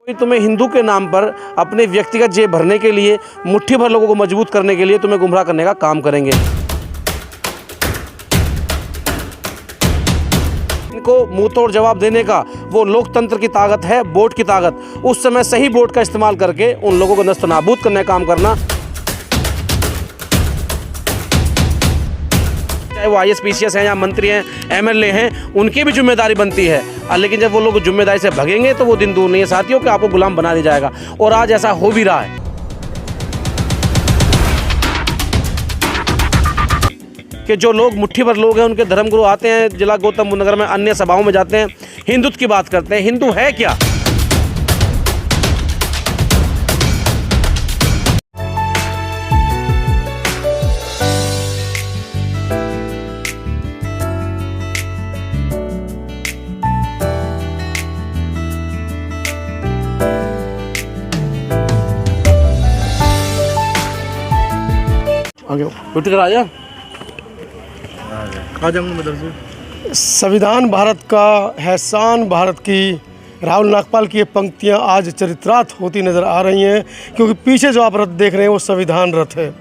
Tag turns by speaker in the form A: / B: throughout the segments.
A: कोई तुम्हें हिंदू के नाम पर अपने व्यक्तिगत जेब भरने के लिए, मुट्ठी भर लोगों को मजबूत करने के लिए तुम्हें गुमराह करने का काम करेंगे। इनको मुंह तोड़ जवाब देने का वो लोकतंत्र की ताकत है, वोट की ताकत। उस समय सही वोट का इस्तेमाल करके उन लोगों को नस्त नाबूद करने का काम करना। चाहे वो IAS PCS हैं या मंत्री हैं, MLA हैं, उनकी भी जिम्मेदारी बनती है। लेकिन जब वो लोग जिम्मेदारी से भगेंगे तो वो दिन दूर नहीं है साथियों कि आपको गुलाम बना दिया जाएगा। और आज ऐसा हो भी रहा है कि जो लोग मुट्ठी भर लोग हैं, उनके धर्मगुरु आते हैं जिला गौतम बुद्ध नगर में, अन्य सभाओं में जाते हैं, हिंदुत्व की बात करते हैं। हिंदू है क्या? उठ कर आ जा।
B: संविधान भारत का है, शान भारत की। राहुल नागपाल की ये पंक्तियाँ आज चरित्रार्थ होती नज़र आ रही हैं, क्योंकि पीछे जो आप रथ देख रहे हैं वो संविधान रथ है।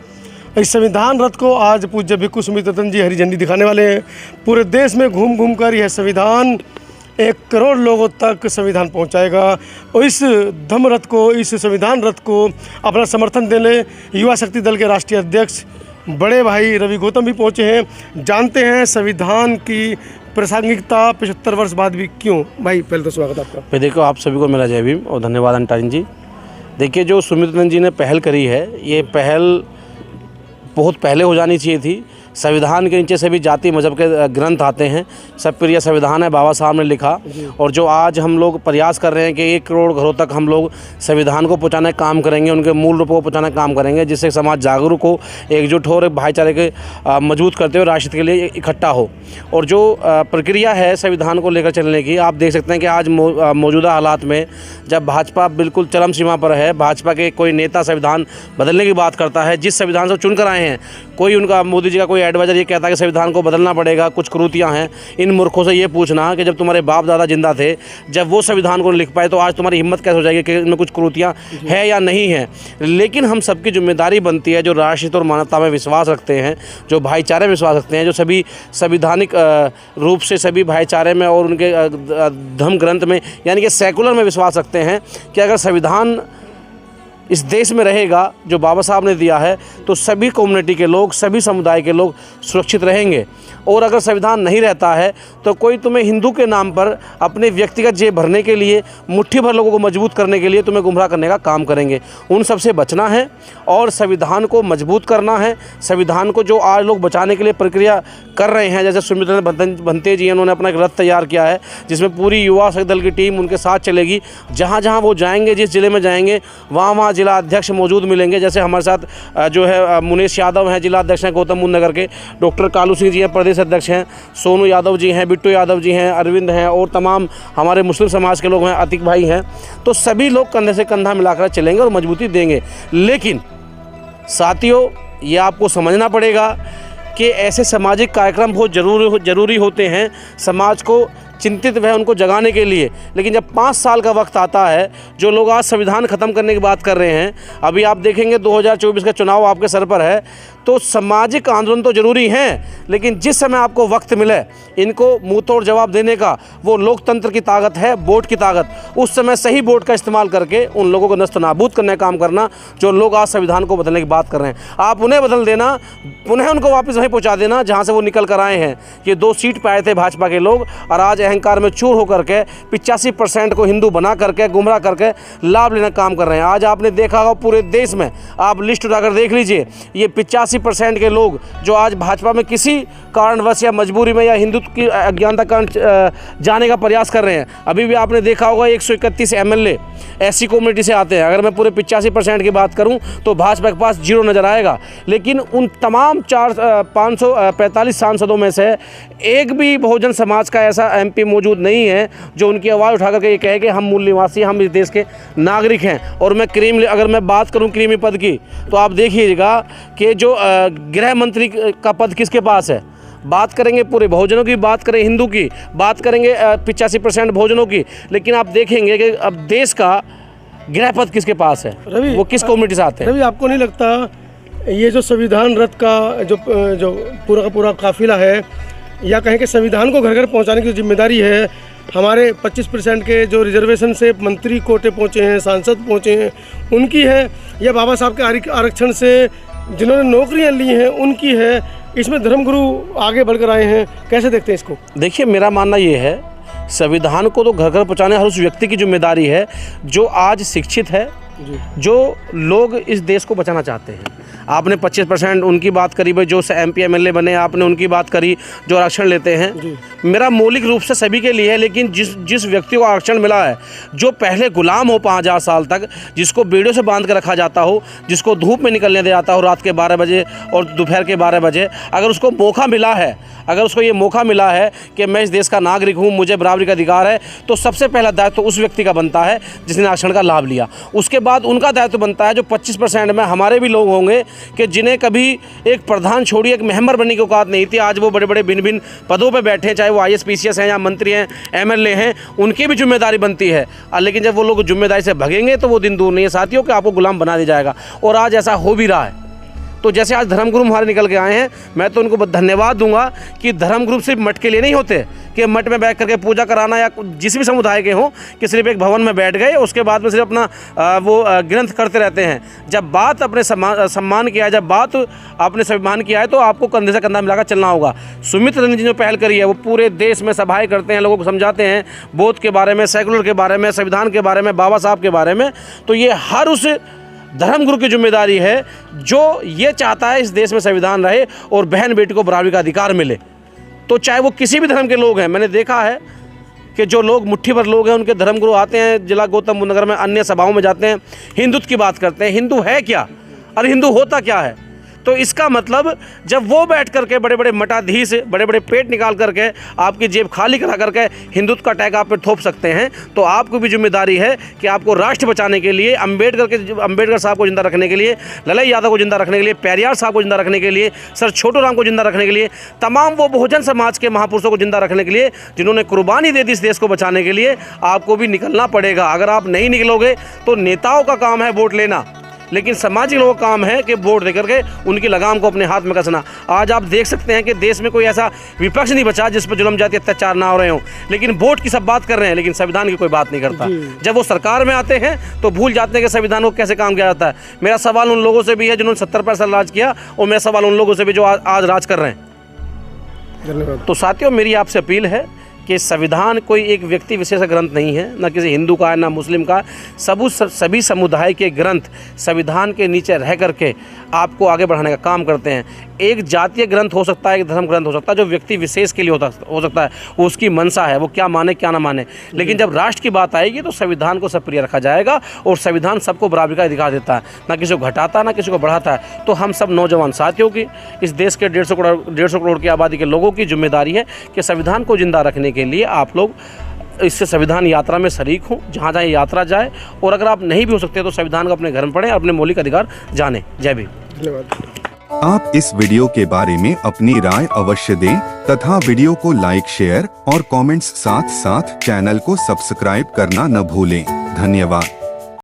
B: इस संविधान रथ को आज पूज्य भिक्खु सुमित रतन जी हरी झंडी दिखाने वाले हैं। पूरे देश में घूम घूम कर यह संविधान 1 करोड़ लोगों तक संविधान पहुंचाएगा। और इस धम्म रथ को, इस संविधान रथ को अपना समर्थन देने युवा शक्ति दल के राष्ट्रीय अध्यक्ष बड़े भाई रवि गौतम भी पहुंचे हैं। जानते हैं संविधान की प्रासंगिकता 75 वर्ष बाद भी क्यों। भाई पहले तो स्वागत आपका।
A: देखो, आप सभी को मेरा जय भीम और धन्यवाद अंटारिन जी। देखिए, जो सुमित रतन जी ने पहल करी है, ये पहल बहुत पहले हो जानी चाहिए थी। संविधान के नीचे सभी जाति मजहब के ग्रंथ आते हैं, सब प्रिय संविधान है, बाबा साहब ने लिखा। और जो आज हम लोग प्रयास कर रहे हैं कि 1 करोड़ घरों तक हम लोग संविधान को पहुंचाने का काम करेंगे, उनके मूल रूपों को पहुंचाने का काम करेंगे, जिससे समाज जागरूक हो, एकजुट हो और भाईचारे के मजबूत करते हुए राष्ट्र के लिए इकट्ठा हो। और जो प्रक्रिया है संविधान को लेकर चलने की, आप देख सकते हैं कि आज मौजूदा हालात में जब भाजपा बिल्कुल चरम सीमा पर है, भाजपा के कोई नेता संविधान बदलने की बात करता है, जिस संविधान से चुन कर आए हैं, कोई उनका मोदी जी का कोई एडवाइजर ये कहता है कि संविधान को बदलना पड़ेगा, कुछ कुरीतियाँ हैं। इन मूर्खों से ये पूछना कि जब तुम्हारे बाप दादा जिंदा थे, जब वो संविधान को लिख पाए, तो आज तुम्हारी हिम्मत कैसे हो जाएगी कि इनमें कुछ कुरीतियाँ है या नहीं है। लेकिन हम सबकी जिम्मेदारी बनती है, जो राष्ट्रीय और मानवता में विश्वास रखते हैं, जो भाईचारे में विश्वास रखते हैं, जो सभी संविधानिक रूप से सभी भाईचारे में और उनके धर्म ग्रंथ में यानी कि सेकुलर में विश्वास रखते हैं कि अगर संविधान इस देश में रहेगा जो बाबा साहब ने दिया है, तो सभी कम्युनिटी के लोग, सभी समुदाय के लोग सुरक्षित रहेंगे। और अगर संविधान नहीं रहता है तो कोई तुम्हें हिंदू के नाम पर अपने व्यक्तिगत जेब भरने के लिए, मुट्ठी भर लोगों को मजबूत करने के लिए तुम्हें गुमराह करने का काम करेंगे। उन सब से बचना है और संविधान को मजबूत करना है। संविधान को जो आज लोग बचाने के लिए प्रक्रिया कर रहे हैं, जैसे सुमित रतन भंते जी, उन्होंने अपना एक रथ तैयार किया है, जिसमें पूरी युवा शक्ति दल की टीम उनके साथ चलेगी। जहाँ जहाँ वो जाएंगे, जिस जिले में जाएंगे, वहाँ जिला अध्यक्ष मौजूद मिलेंगे। जैसे हमारे साथ जो है मुनेश यादव हैं, जिला अध्यक्ष हैं गौतम बुद्ध नगर के, डॉक्टर कालू सिंह जी हैं, प्रदेश अध्यक्ष हैं, सोनू यादव जी हैं, बिट्टू यादव जी हैं, अरविंद हैं, और तमाम हमारे मुस्लिम समाज के लोग हैं, अतिक भाई हैं। तो सभी लोग कंधे से कंधा मिलाकर चलेंगे और मजबूती देंगे। लेकिन साथियों, ये आपको समझना पड़ेगा कि ऐसे सामाजिक कार्यक्रम बहुत ज़रूरी होते हैं समाज को चिंतित वह उनको जगाने के लिए। लेकिन जब 5 साल का वक्त आता है, जो लोग आज संविधान ख़त्म करने की बात कर रहे हैं, अभी आप देखेंगे 2024 का चुनाव आपके सर पर है, तो सामाजिक आंदोलन तो ज़रूरी हैं, लेकिन जिस समय आपको वक्त मिले इनको मुंह तोड़ जवाब देने का वो लोकतंत्र की ताकत है, वोट की ताकत। उस समय सही वोट का इस्तेमाल करके उन लोगों को नस्त नाबूद करने का काम करना, जो लोग आज संविधान को बदलने की बात कर रहे हैं। आप उन्हें बदल देना, पुनः उनको वापस वहीं पहुँचा देना जहाँ से वो निकल कर आए हैं। ये 2 सीट पाए थे भाजपा के लोग, और आज अहंकार में चूर होकर के 85% को हिंदू बना करके, गुमराह करके लाभ लेने का काम कर रहे हैं। आज आपने देखा होगा पूरे देश में, आप लिस्ट उठाकर देख लीजिए, ये 85% के लोग जो आज भाजपा में किसी कारणवश या मजबूरी में या हिंदुत्व की अज्ञानता कारण जाने का प्रयास कर रहे हैं। अभी भी आपने देखा होगा 131 MLA ऐसी कम्युनिटी से आते हैं। अगर मैं पूरे 85% की बात करूं तो भाजपा के पास 0 नज़र आएगा। लेकिन उन तमाम 545 सांसदों में से एक भी बहुजन समाज का ऐसा MP मौजूद नहीं है जो उनकी आवाज़ उठा करके ये कहे कि हम मूल निवासी, हम इस देश के नागरिक हैं। और मैं अगर मैं बात करूं क्रीमी पद की, तो आप देखिएगा कि जो गृह मंत्री का पद किसके पास है। बात करेंगे पूरे बहुजनों की, बात करें हिंदू की, बात करेंगे 85% बहुजनों की, लेकिन आप देखेंगे कि अब देश का गृह पद किसके पास है,
B: रवि,
A: वो किस कम्युनिटी से आते हैं।
B: रवि, आपको नहीं लगता ये जो संविधान रथ का जो पूरा का पूरा काफिला है, या कहें कि संविधान को घर घर पहुंचाने की जिम्मेदारी है, हमारे 25% के जो रिजर्वेशन से मंत्री कोटे पहुंचे हैं, सांसद पहुंचे हैं, उनकी है, या बाबा साहब के आरक्षण से जिन्होंने नौकरियां ली हैं उनकी है? इसमें धर्मगुरु आगे बढ़कर आए हैं, कैसे देखते हैं इसको?
A: देखिए, मेरा मानना ये है, संविधान को तो घर घर पहुँचाने हर उस व्यक्ति की जिम्मेदारी है जो आज शिक्षित है, जो लोग इस देश को बचाना चाहते हैं। आपने 25% उनकी बात करी भाई, जो MP MLA बने, आपने उनकी बात करी जो आरक्षण लेते हैं। मेरा मौलिक रूप से सभी के लिए है, लेकिन जिस व्यक्ति को आरक्षण मिला है, जो पहले गुलाम हो 5000 साल तक, जिसको बेड़ियों से बांध कर रखा जाता हो, जिसको धूप में निकलने दिया जाता हो रात के 12 बजे और दोपहर के 12 बजे, अगर उसको मौका मिला है, अगर उसको ये मौका मिला है कि मैं इस देश का नागरिक हूँ, मुझे बराबरी का अधिकार है, तो सबसे पहला दायित्व तो उस व्यक्ति का बनता है जिसने आरक्षण का लाभ लिया। उसके बाद उनका दायित्व बनता है जो 25% में हमारे भी लोग होंगे कि जिन्हें कभी एक प्रधान छोड़िए एक मेंबर बनने की औकात नहीं थी, आज वो बड़े बड़े भिन्न भिन्न पदों पर बैठे हैं, चाहे वो IAS PCS हैं या मंत्री हैं, MLA हैं, उनकी भी जिम्मेदारी बनती है। लेकिन जब वो लोग जिम्मेदारी से भगेंगे तो वो दिन दूर नहीं है साथियों कि आपको गुलाम बना दिया जाएगा, और आज ऐसा हो भी रहा है। तो जैसे आज धर्मगुरु हमारे निकल के आए हैं, मैं तो उनको धन्यवाद दूंगा कि धर्मगुरु सिर्फ मठ के लिए नहीं होते कि मठ में बैठ करके पूजा कराना, या जिस भी समुदाय के हों कि सिर्फ एक भवन में बैठ गए, उसके बाद में सिर्फ अपना वो ग्रंथ करते रहते हैं। जब बात अपने सम्मान किया है, जब बात आपने सम्मान किया है, तो आपको कंधे से कंधा मिलाकर चलना होगा। सुमित रंजन जी जो पहल करी है, वो पूरे देश में सभाएं करते हैं, लोगों को समझाते हैं बौद्ध के बारे में, सेकुलर के बारे में, संविधान के बारे में, बाबा साहब के बारे में। तो ये हर उस धर्मगुरु की जिम्मेदारी है जो ये चाहता है इस देश में संविधान रहे और बहन बेटी को बराबरी का अधिकार मिले। तो चाहे वो किसी भी धर्म के लोग हैं, मैंने देखा है कि जो लोग मुट्ठी भर लोग हैं, उनके धर्मगुरु आते हैं जिला गौतम बुद्ध नगर में, अन्य सभाओं में जाते हैं, हिंदुत्व की बात करते हैं। हिंदू है क्या, और हिंदू होता क्या है? तो इसका मतलब जब वो बैठ करके बड़े बड़े मठाधीश बड़े बड़े पेट निकाल करके आपकी जेब खाली करा करके हिंदुत्व का टैग आप पे थोप सकते हैं, तो आपको भी जिम्मेदारी है कि आपको राष्ट्र बचाने के लिए, अंबेडकर साहब को जिंदा रखने के लिए, ललाई यादव को जिंदा रखने के लिए, पेरियार साहब को जिंदा रखने के लिए, सर छोटू राम को जिंदा रखने के लिए, तमाम वो बहुजन समाज के महापुरुषों को जिंदा रखने के लिए जिन्होंने कुर्बानी दे दी इस देश को बचाने के लिए, आपको भी निकलना पड़ेगा। अगर आप नहीं निकलोगे तो नेताओं का काम है वोट लेना, लेकिन सामाजिक लोगों का काम है कि वोट देकर के उनकी लगाम को अपने हाथ में कसना। आज आप देख सकते हैं कि देश में कोई ऐसा विपक्ष नहीं बचा जिस पर जुल्म जाति अत्याचार ना हो रहे हों, लेकिन वोट की सब बात कर रहे हैं, लेकिन संविधान की कोई बात नहीं करता। जब वो सरकार में आते हैं तो भूल जाते हैं कि संविधान को कैसे काम किया जाता है। मेरा सवाल उन लोगों से भी है जिन्होंने 70% राज किया, और मेरा सवाल उन लोगों से भी जो आज राज कर रहे हैं।
B: धन्यवाद।
A: तो साथियों, मेरी आपसे अपील है कि संविधान कोई एक व्यक्ति विशेष ग्रंथ नहीं है, ना किसी हिंदू का है ना मुस्लिम का। सभी समुदाय के ग्रंथ संविधान के नीचे रह करके आपको आगे बढ़ाने का काम करते हैं। एक जातीय ग्रंथ हो सकता है, एक धर्म ग्रंथ हो सकता है, जो व्यक्ति विशेष के लिए हो सकता है, वो उसकी मंशा है, वो क्या माने क्या ना माने। लेकिन जब राष्ट्र की बात आएगी तो संविधान को सब प्रिय रखा जाएगा, और संविधान सबको बराबरी का अधिकार देता है, ना किसी को घटाता ना किसी को बढ़ाता है। तो हम सब नौजवान साथियों की, इस देश के 150 करोड़ की आबादी के लोगों की जिम्मेदारी है कि संविधान को जिंदा रखने के लिए आप लोग इससे संविधान यात्रा में शरीक हों, जहाँ जहाँ यात्रा जाए। और अगर आप नहीं भी हो सकते तो संविधान को अपने घर में पढ़ें, अपने मौलिक अधिकार जानें। जय भीम।
B: धन्यवाद।
C: आप इस वीडियो के बारे में अपनी राय अवश्य दें तथा वीडियो को लाइक, शेयर और कमेंट्स साथ साथ चैनल को सब्सक्राइब करना न भूलें। धन्यवाद।